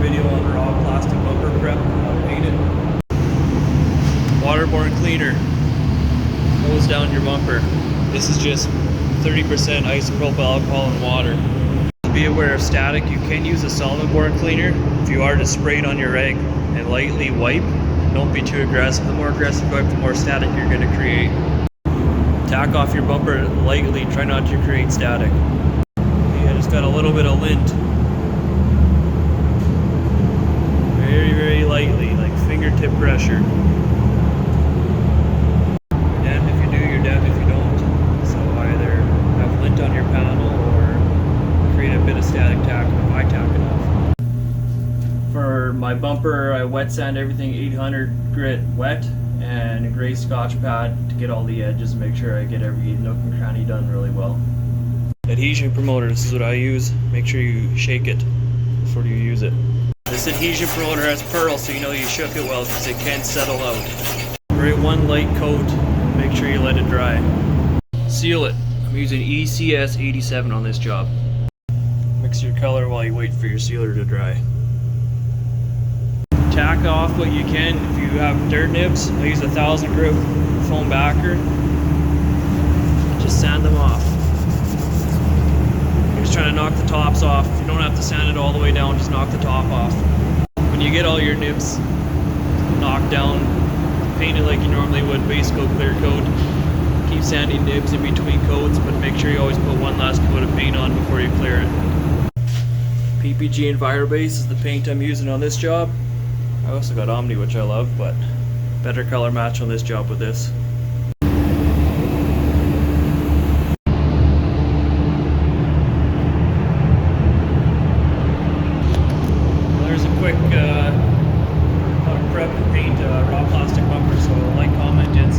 video on raw plastic bumper prep and how to paint it. Waterborne cleaner goes down your bumper. This is just 30% isopropyl alcohol and water. Be aware of static. You can use a Solventborne cleaner if you are to spray it on your rag and lightly wipe. Don't be too aggressive. The more aggressive you wipe, the more static you're going to create. Tack off your bumper lightly. Try not to create static. Yeah, just got a little bit of lint. Very, very lightly, like fingertip pressure. You're damned if you do, you're damned if you don't. So either have lint on your panel or create a bit of static tack if I tack it off. For my bumper, I wet sand everything 800 grit wet and a gray Scotch pad to get all the edges and make sure I get every nook and cranny done really well. Adhesion promoter, this is what I use. Make sure you shake it before you use it. This adhesion promoter has pearl, so you know you shook it well because it can settle out. Spray one light coat, make sure you let it dry. Seal it. I'm using ECS 87 on this job. Mix your color while you wait for your sealer to dry. Tack off what you can. If you have dirt nibs, I use 1000 grit foam backer. Just sand them off. You're just trying to knock the tops off. You don't have to sand it all the way down, just knock the top off. When you get all your nibs knocked down, paint it like you normally would, base coat, clear coat. Keep sanding nibs in between coats, but make sure you always put one last coat of paint on before you clear it. PPG Envirobase is the paint I'm using on this job. I also got Omni, which I love, but better color match on this job with this. There's a quick how to prep and paint a raw plastic bumper, so like, comment, and